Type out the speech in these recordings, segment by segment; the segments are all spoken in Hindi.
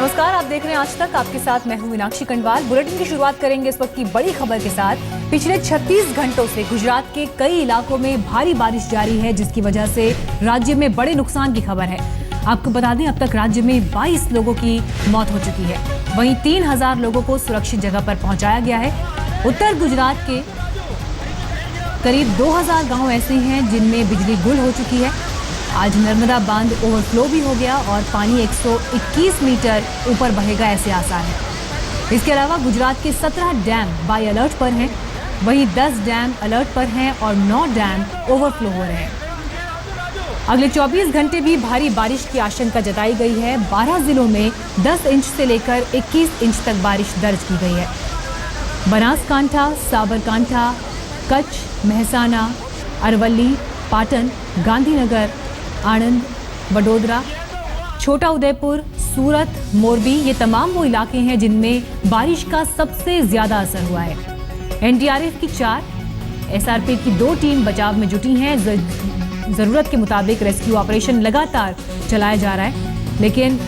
नमस्कार, आप देख रहे हैं आज तक। आपके साथ मैं हूं मीनाक्षी कंडवाल। बुलेटिन की शुरुआत करेंगे इस वक्त की बड़ी खबर के साथ। पिछले 36 घंटों से गुजरात के कई इलाकों में भारी बारिश जारी है, जिसकी वजह से राज्य में बड़े नुकसान की खबर है। आपको बता दें, अब तक राज्य में 22 लोगों की मौत हो चुकी है। वहीं 3000 लोगों को सुरक्षित जगह पर पहुंचाया गया है। उत्तर गुजरात के करीब 2000 गांव ऐसे हैं जिनमें बिजली गुल हो चुकी है। आज नर्मदा बांध ओवरफ्लो भी हो गया और पानी 121 मीटर ऊपर बहेगा, ऐसे आसार है। इसके अलावा गुजरात के 17 डैम बाई अलर्ट पर हैं, वहीं 10 डैम अलर्ट पर हैं और 9 डैम ओवरफ्लो हो रहे हैं। अगले 24 घंटे भी भारी बारिश की आशंका जताई गई है। 12 जिलों में 10 इंच से लेकर 21 इंच तक बारिश दर्ज की गई है। बनासकांठा, साबरकांठा, कच्छ, मेहसाना, अरवली, पाटन, गांधीनगर, आणंद, वडोदरा, छोटा उदयपुर, सूरत, मोरबी, ये तमाम वो इलाके हैं जिनमें बारिश का सबसे ज्यादा असर हुआ है। एनडीआरएफ की 4, एसआरपी की 2 टीम बचाव में जुटी हैं। जरूरत के मुताबिक रेस्क्यू ऑपरेशन लगातार चलाया जा रहा है, लेकिन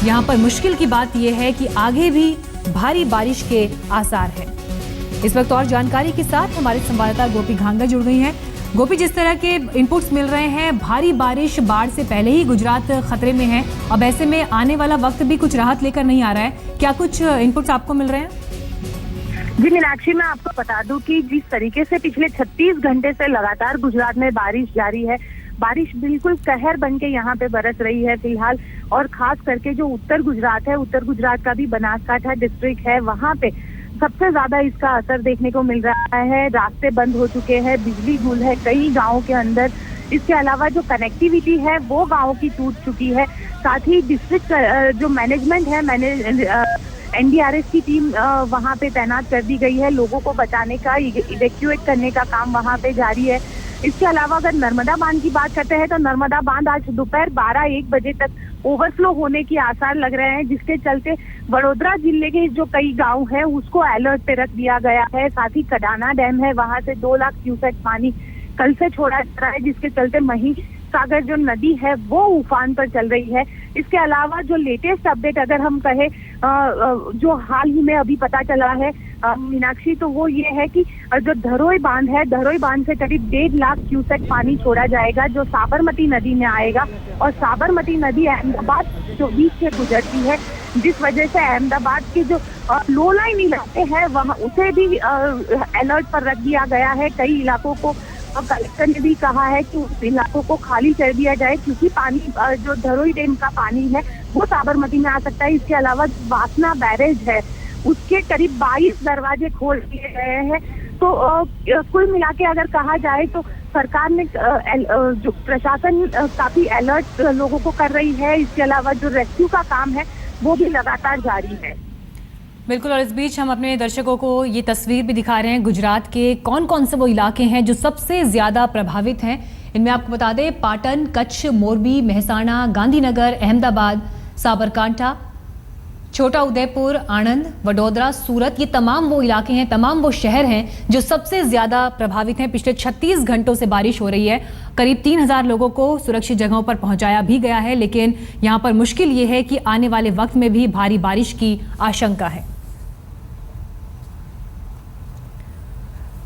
यहाँ पर मुश्किल की बात यह है कि आगे भी भारी बारिश के आसार हैं। इस वक्त और जानकारी के साथ हमारे संवाददाता गोपी घांगा जुड़ गई हैं। गोपी, जिस तरह के इनपुट्स मिल रहे हैं, भारी बारिश बाढ़ से पहले ही गुजरात खतरे में है। अब ऐसे में आने वाला वक्त भी कुछ राहत लेकर नहीं आ रहा है। क्या कुछ इनपुट्स आपको मिल रहे हैं? जी मीनाक्षी, मैं आपको बता दूं कि जिस तरीके से पिछले 36 घंटे से लगातार गुजरात में बारिश जारी है, बारिश बिल्कुल कहर बन के यहाँ पे बरस रही है फिलहाल। और खास करके जो उत्तर गुजरात है, उत्तर गुजरात का भी बनासकांठा डिस्ट्रिक्ट है, वहाँ पे सबसे ज्यादा इसका असर देखने को मिल रहा है। रास्ते बंद हो चुके हैं, बिजली गुल है कई गांवों के अंदर। इसके अलावा जो कनेक्टिविटी है वो गांवों की टूट चुकी है। साथ ही डिस्ट्रिक्ट जो मैनेजमेंट है, एनडीआरएफ की टीम वहां पे तैनात कर दी गई है। लोगों को बचाने का, इवैक्यूएट करने का काम वहां पे जारी है। इसके अलावा अगर नर्मदा बांध की बात करते हैं तो नर्मदा बांध आज दोपहर 12-1 बजे तक ओवरफ्लो होने के आसार लग रहे हैं, जिसके चलते वडोदरा जिले के जो कई गांव है उसको अलर्ट पे रख दिया गया है। साथ ही कडाना डैम है, वहां से 2 लाख क्यूसेक पानी कल से छोड़ा जा रहा है, जिसके चलते मही सागर जो नदी है वो उफान पर चल रही है। इसके अलावा जो लेटेस्ट अपडेट अगर हम कहें, जो हाल ही में अभी पता चला है मीनाक्षी, तो वो ये है कि जो धरोई बांध है, धरोई बांध से करीब 1.5 लाख क्यूसेक पानी छोड़ा जाएगा जो साबरमती नदी में आएगा। और साबरमती नदी अहमदाबाद जो बीच से गुजरती है, जिस वजह से अहमदाबाद के जो लो लाइन इलाके हैं वहाँ उसे भी अलर्ट पर रख दिया गया है। कई इलाकों को कलेक्टर ने भी कहा है कि उस इलाकों को खाली कर दिया जाए, क्योंकि पानी जो धरोई डैम का पानी है वो साबरमती में आ सकता है। इसके अलावा वासना बैरेज है, उसके करीब 22 दरवाजे खोल दिए गए हैं। तो कुल मिला के अगर कहा जाए तो सरकार ने जो प्रशासन काफी अलर्ट लोगों को कर रही है। इसके अलावा जो रेस्क्यू का काम है वो भी लगातार जारी है। बिल्कुल, और इस बीच हम अपने दर्शकों को ये तस्वीर भी दिखा रहे हैं गुजरात के कौन कौन से वो इलाके हैं जो सबसे ज्यादा प्रभावित हैं। इनमें आपको बता दें, पाटन, कच्छ, मोरबी, मेहसाना, गांधीनगर, अहमदाबाद, साबरकांठा, छोटा उदयपुर, आणंद, वडोदरा, सूरत, ये तमाम वो इलाके हैं, तमाम वो शहर हैं जो सबसे ज्यादा प्रभावित हैं। पिछले 36 घंटों से बारिश हो रही है। करीब 3000 लोगों को सुरक्षित जगहों पर पहुंचाया भी गया है, लेकिन यहां पर मुश्किल ये है कि आने वाले वक्त में भी भारी बारिश की आशंका है।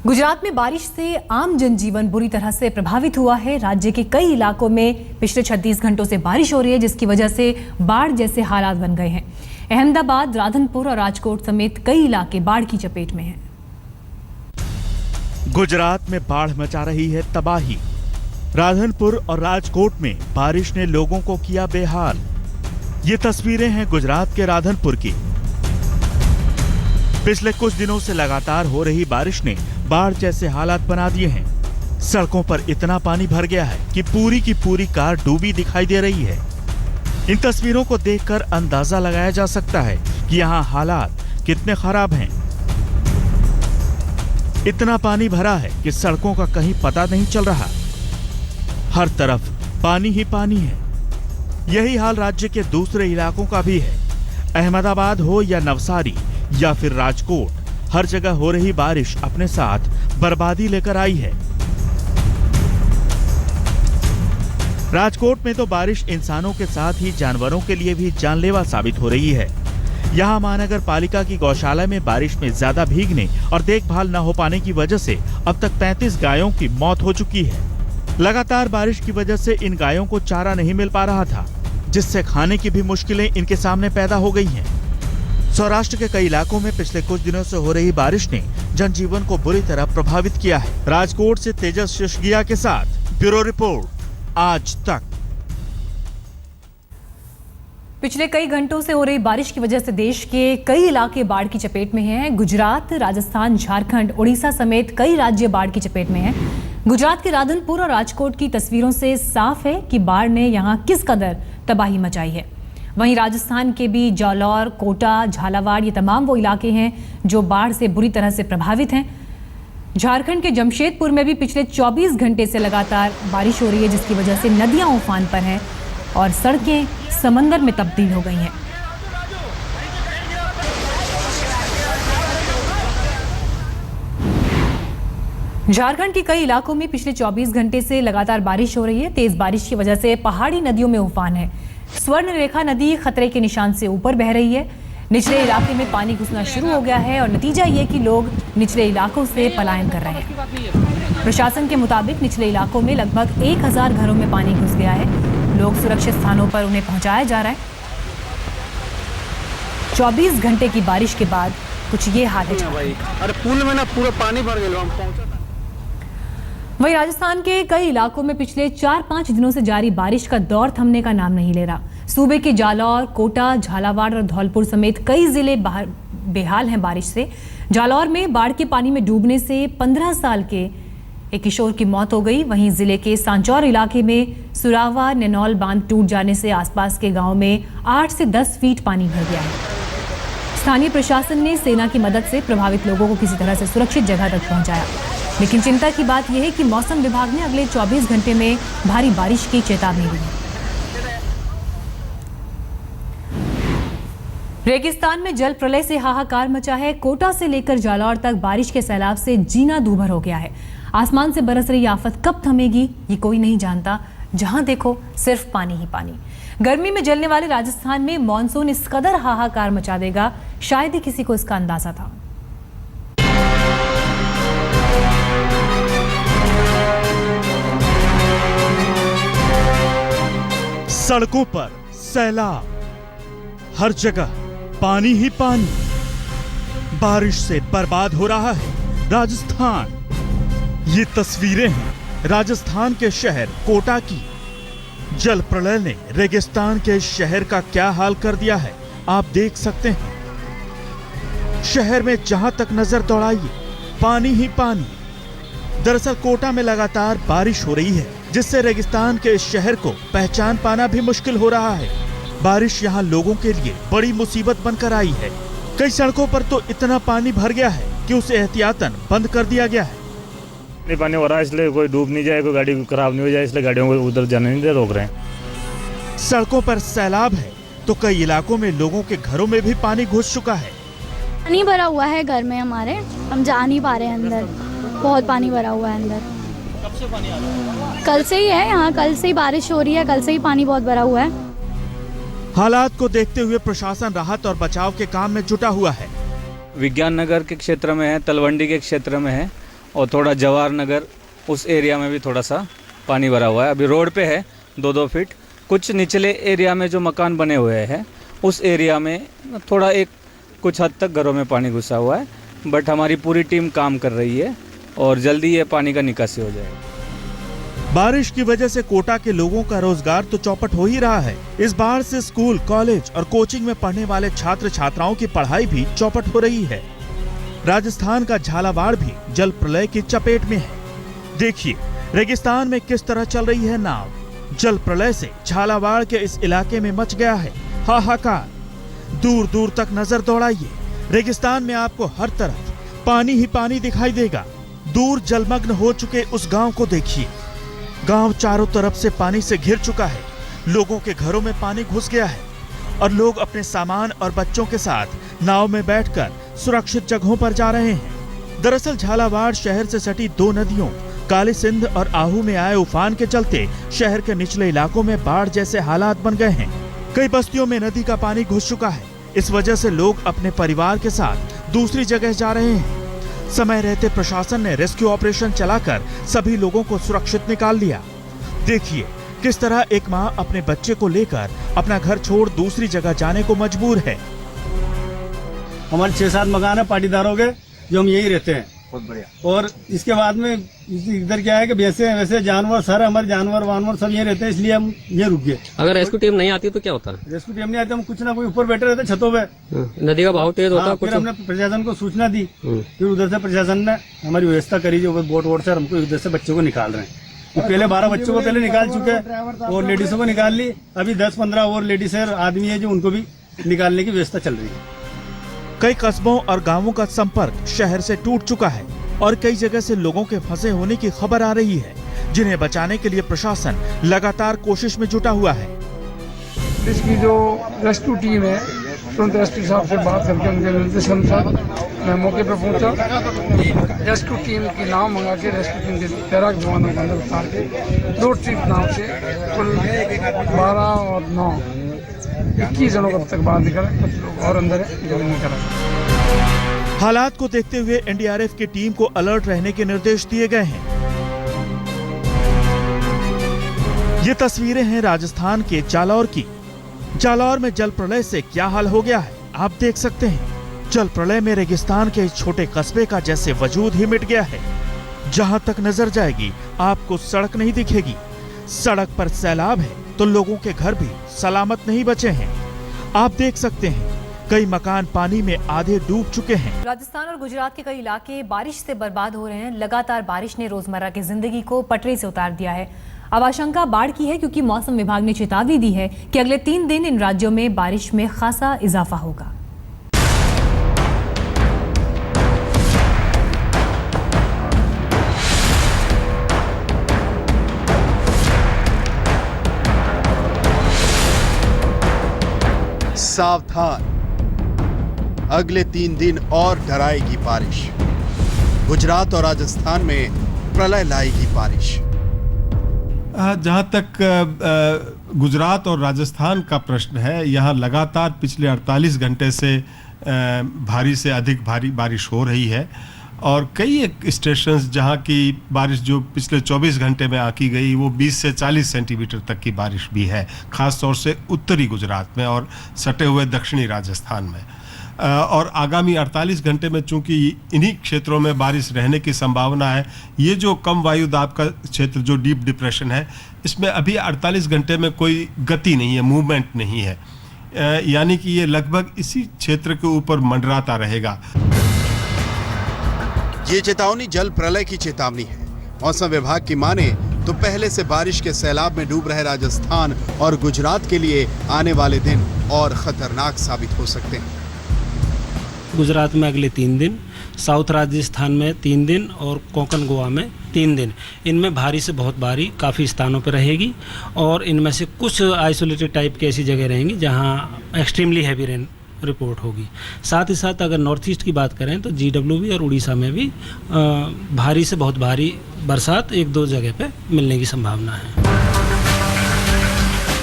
गुजरात में बारिश से आम जनजीवन बुरी तरह से प्रभावित हुआ है। राज्य के कई इलाकों में पिछले 36 घंटों से बारिश हो रही है, जिसकी वजह से बाढ़ जैसे हालात बन गए हैं। अहमदाबाद, राधनपुर और राजकोट समेत कई इलाके बाढ़ की चपेट में हैं। गुजरात में बाढ़ मचा रही है तबाही। राधनपुर और राजकोट में बारिश ने लोगों को किया बेहाल। ये तस्वीरें हैं गुजरात के राधनपुर की। पिछले कुछ दिनों से लगातार हो रही बारिश ने बाढ़ जैसे हालात बना दिए हैं। सड़कों पर इतना पानी भर गया है कि पूरी की पूरी कार डूबी दिखाई दे रही है। इन तस्वीरों को देखकर अंदाजा लगाया जा सकता है कि यहाँ हालात कितने खराब हैं। इतना पानी भरा है कि सड़कों का कहीं पता नहीं चल रहा। हर तरफ पानी ही पानी है। यही हाल राज्य के दूसरे इलाकों का भी है। अहमदाबाद हो या नवसारी या फिर राजकोट, हर जगह हो रही बारिश अपने साथ बर्बादी लेकर आई है। राजकोट में तो बारिश इंसानों के साथ ही जानवरों के लिए भी जानलेवा साबित हो रही है। यहाँ महानगर पालिका की गौशाला में बारिश में ज्यादा भीगने और देखभाल न हो पाने की वजह से अब तक 35 गायों की मौत हो चुकी है। लगातार बारिश की वजह से इन गायों को चारा नहीं मिल पा रहा था, जिससे खाने की भी मुश्किलें इनके सामने पैदा हो गई हैं। सौराष्ट्र के कई इलाकों में पिछले कुछ दिनों से हो रही बारिश ने जनजीवन को बुरी तरह प्रभावित किया है। राजकोट से तेजस शेषगिया के साथ ब्यूरो रिपोर्ट, आज तक। पिछले कई घंटों से हो रही बारिश की वजह से देश के कई इलाके बाढ़ की चपेट में हैं। गुजरात, राजस्थान, झारखंड, उड़ीसा समेत कई राज्य बाढ़ की चपेट में हैं। गुजरात के राधनपुर और राजकोट की तस्वीरों से साफ है कि बाढ़ ने यहां किस कदर तबाही मचाई है। वहीं राजस्थान के भी जालौर, कोटा, झालावाड़, ये तमाम वो इलाके हैं जो बाढ़ से बुरी तरह से प्रभावित हैं। झारखंड के जमशेदपुर में भी पिछले 24 घंटे से लगातार बारिश हो रही है, जिसकी वजह से नदियां उफान पर हैं और सड़कें समंदर में तब्दील हो गई हैं। झारखंड के कई इलाकों में पिछले 24 घंटे से लगातार बारिश हो रही है। तेज बारिश की वजह से पहाड़ी नदियों में उफान है। स्वर्ण रेखा नदी खतरे के निशान से ऊपर बह रही है। निचले इलाके में पानी घुसना शुरू हो गया है और नतीजा ये कि लोग निचले इलाकों से पलायन कर रहे हैं। प्रशासन के मुताबिक निचले इलाकों में लगभग 1000 घरों में पानी घुस गया है। लोग सुरक्षित स्थानों पर उन्हें पहुंचाया जा रहा है। 24 घंटे की बारिश के बाद कुछ ये हाल है। अरे पुल में ना पूरा पानी भर गया। वहीं राजस्थान के कई इलाकों में पिछले 4-5 दिनों से जारी बारिश का दौर थमने का नाम नहीं ले रहा। सूबे के जालौर, कोटा, झालावाड़ और धौलपुर समेत कई जिले बेहाल हैं बारिश से। जालौर में बाढ़ के पानी में डूबने से 15 साल के एक किशोर की मौत हो गई। वहीं जिले के सांचौर इलाके में सुरावा नैनौल बांध टूट जाने से आसपास के गांव में 8 से 10 फीट पानी भर गया है। स्थानीय प्रशासन ने सेना की मदद से प्रभावित लोगों को किसी तरह से सुरक्षित जगह तक पहुंचाया, लेकिन चिंता की बात यह है कि मौसम विभाग ने अगले 24 घंटे में भारी बारिश की चेतावनी दी है। रेगिस्तान में जल प्रलय से हाहाकार मचा है। कोटा से लेकर जालौर तक बारिश के सैलाब से जीना दूभर हो गया है। आसमान से बरस रही आफत कब थमेगी ये कोई नहीं जानता। जहां देखो सिर्फ पानी ही पानी। गर्मी में जलने वाले राजस्थान में मॉनसून इस कदर हाहाकार मचा देगा, शायद ही किसी को इसका अंदाजा था। सड़कों पर सैलाब, हर जगह पानी ही पानी। बारिश से बर्बाद हो रहा है राजस्थान। ये तस्वीरें हैं राजस्थान के शहर कोटा की। जल प्रलय ने रेगिस्तान के शहर का क्या हाल कर दिया है, आप देख सकते हैं। शहर में जहां तक नजर दौड़ाइए पानी ही पानी। दरअसल कोटा में लगातार बारिश हो रही है, जिससे रेगिस्तान के इस शहर को पहचान पाना भी मुश्किल हो रहा है। बारिश यहाँ लोगों के लिए बड़ी मुसीबत बनकर आई है। कई सड़कों पर तो इतना पानी भर गया है कि उसे एहतियातन बंद कर दिया गया है। पानी हो रहा है, इसलिए कोई डूब नहीं जाए, कोई गाड़ी खराब नहीं हो जाए, इसलिए गाड़ियों को उधर जाने नहीं दे, रोक रहे हैं। सड़कों पर सैलाब है तो कई इलाकों में लोगों के घरों में भी पानी घुस चुका है। पानी भरा हुआ है घर में हमारे, हम जा नहीं पा रहे हैं अंदर। बहुत पानी भरा हुआ है अंदर। कब से पानी आ रहा है? कल से ही है, यहाँ कल से ही बारिश हो रही है, कल से ही पानी बहुत भरा हुआ है। हालात को देखते हुए प्रशासन राहत और बचाव के काम में जुटा हुआ है। विज्ञान नगर के क्षेत्र में है, तलवंडी के क्षेत्र में है और थोड़ा जवाहर नगर उस एरिया में भी थोड़ा सा पानी भरा हुआ है। अभी रोड पे है 2-2 फीट। कुछ निचले एरिया में जो मकान बने हुए हैं उस एरिया में थोड़ा कुछ हद तक घरों में पानी घुसा हुआ है, बट हमारी पूरी टीम काम कर रही है और जल्दी ये पानी का निकासी हो जाएगा। बारिश की वजह से कोटा के लोगों का रोजगार तो चौपट हो ही रहा है। इस बाढ़ से स्कूल, कॉलेज और कोचिंग में पढ़ने वाले छात्र छात्राओं की पढ़ाई भी चौपट हो रही है। राजस्थान का झालावाड़ भी जल प्रलय की चपेट में है। देखिए रेगिस्तान में किस तरह चल रही है नाव। जल प्रलय से झालावाड़ के इस इलाके में मच गया है हाहाकार। दूर दूर तक नजर दौड़ाइए, रेगिस्तान में आपको हर तरफ पानी ही पानी दिखाई देगा। दूर जलमग्न हो चुके उस गांव को देखिए। गांव चारों तरफ से पानी से घिर चुका है। लोगों के घरों में पानी घुस गया है और लोग अपने सामान और बच्चों के साथ नाव में बैठकर सुरक्षित जगहों पर जा रहे हैं। दरअसल झालावाड़ शहर से सटी 2 नदियों काली सिंध और आहू में आए उफान के चलते शहर के निचले इलाकों में बाढ़ जैसे हालात बन गए हैं। कई बस्तियों में नदी का पानी घुस चुका है। इस वजह से लोग अपने परिवार के साथ दूसरी जगह जा रहे हैं। समय रहते प्रशासन ने रेस्क्यू ऑपरेशन चलाकर सभी लोगों को सुरक्षित निकाल लिया। देखिए किस तरह एक मां अपने बच्चे को लेकर अपना घर छोड़ दूसरी जगह जाने को मजबूर है। हमारे 6-7 मकान है पाटीदारों के, जो हम यही रहते हैं। बहुत बढ़िया। और इसके बाद में इधर क्या है कि वैसे जानवर सारे हमारे जानवर वानवर सब यही रहते हैं, इसलिए हम ये रुक गए। अगर रेस्क्यू टीम नहीं आती तो क्या होता है? रेस्क्यू टीम नहीं आती, हम कुछ ना कुछ ऊपर बैठे रहते छतों पे। नदी का बहाव तेज होता है। फिर हमने प्रशासन को सूचना दी, फिर उधर से प्रशासन ने हमारी व्यवस्था करी, जो बोट वोट से हमको उधर से बच्चों को निकाल रहे हैं। तो पहले 12 बच्चों को पहले निकाल चुके हैं और लेडीजों को निकाल ली। अभी 10-15 और लेडीज है आदमी है जो उनको भी निकालने की व्यवस्था चल रही है। कई कस्बों और गांवों का संपर्क शहर से टूट चुका है और कई जगह से लोगों के फंसे होने की खबर आ रही है, जिन्हें बचाने के लिए प्रशासन लगातार कोशिश में जुटा हुआ है। इसकी जो रेस्क्यू टीम है, तुरंत एसपी साहब से बात करके उनके निर्देश अनुसार मैं मौके पर पहुंचा। रेस्क्यू टीम की नाम मंगा के रेस्क्यू टीम के तैराक जवानों को अंदर उतार के रोड ट्रिप नाव से कुल 12 और 9 21 जनों को अब तक बाहर निकाला। कुछ लोग और अंदर है जो नहीं करा। हालात को देखते हुए एनडीआरएफ की टीम को अलर्ट रहने के निर्देश दिए गए हैं। ये तस्वीरें हैं राजस्थान के जालौर की। जालौर में जल प्रलय से क्या हाल हो गया है आप देख सकते हैं। जल प्रलय में रेगिस्तान के इस छोटे कस्बे का जैसे वजूद ही मिट गया है। जहां तक नजर जाएगी आपको सड़क नहीं दिखेगी। सड़क पर सैलाब है तो लोगों के घर भी सलामत नहीं बचे हैं। आप देख सकते हैं कई मकान पानी में आधे डूब चुके हैं। राजस्थान और गुजरात के कई इलाके बारिश से बर्बाद हो रहे हैं। लगातार बारिश ने रोजमर्रा की जिंदगी को पटरी से उतार दिया है। अब आशंका बाढ़ की है, क्योंकि मौसम विभाग ने चेतावनी दी है कि अगले 3 दिन इन राज्यों में बारिश में खासा इजाफा होगा। सावधान, अगले 3 दिन और डराएगी बारिश। गुजरात और राजस्थान में प्रलय लाएगी बारिश। जहाँ तक गुजरात और राजस्थान का प्रश्न है, यहाँ लगातार पिछले 48 घंटे से भारी से अधिक भारी बारिश हो रही है और कई एक स्टेशंस जहाँ की बारिश जो पिछले 24 घंटे में आकी गई वो 20 से 40 सेंटीमीटर तक की बारिश भी है, ख़ास तौर से उत्तरी गुजरात में और सटे हुए दक्षिणी राजस्थान में। और आगामी 48 घंटे में चूंकि इन्हीं क्षेत्रों में बारिश रहने की संभावना है, ये जो कम वायु दाब का क्षेत्र जो डीप डिप्रेशन है, इसमें अभी 48 घंटे में कोई गति नहीं है, मूवमेंट नहीं है, यानी कि ये लगभग इसी क्षेत्र के ऊपर मंडराता रहेगा। ये चेतावनी जल प्रलय की चेतावनी है। मौसम विभाग की माने तो पहले से बारिश के सैलाब में डूब रहे राजस्थान और गुजरात के लिए आने वाले दिन और खतरनाक साबित हो सकते हैं। गुजरात में अगले 3 दिन, साउथ राजस्थान में 3 दिन और कोंकण गोवा में 3 दिन, इनमें भारी से बहुत भारी काफ़ी स्थानों पर रहेगी और इनमें से कुछ आइसोलेटेड टाइप की ऐसी जगह रहेंगी जहां एक्सट्रीमली हैवी रेन रिपोर्ट होगी। साथ ही साथ अगर नॉर्थ ईस्ट की बात करें तो GWB और उड़ीसा में भी भारी से बहुत भारी बरसात 1-2 जगह पे मिलने की संभावना है।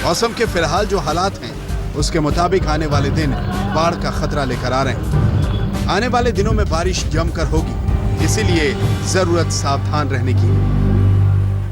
मौसम के फिलहाल जो हालात हैं उसके मुताबिक आने वाले दिन बाढ़ का खतरा लेकर आ रहे हैं। आने वाले दिनों में बारिश जमकर होगी, इसीलिए जरूरत सावधान रहने की।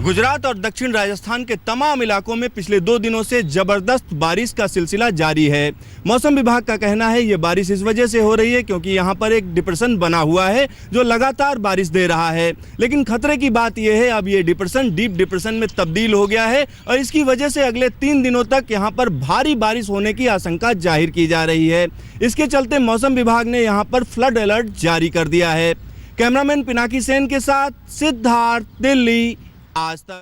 गुजरात और दक्षिण राजस्थान के तमाम इलाकों में पिछले 2 दिनों से जबरदस्त बारिश का सिलसिला जारी है। मौसम विभाग का कहना है ये बारिश इस वजह से हो रही है क्योंकि यहाँ पर एक डिप्रेशन बना हुआ है जो लगातार बारिश दे रहा है। लेकिन खतरे की बात यह है अब ये डिप्रेशन डीप डिप्रेशन में तब्दील हो गया है और इसकी वजह से अगले 3 दिनों तक यहाँ पर भारी बारिश होने की आशंका जाहिर की जा रही है। इसके चलते मौसम विभाग ने यहाँ पर फ्लड अलर्ट जारी कर दिया है। कैमरामैन पिनाकी सेन के साथ सिद्धार्थ, दिल्ली, आज तक।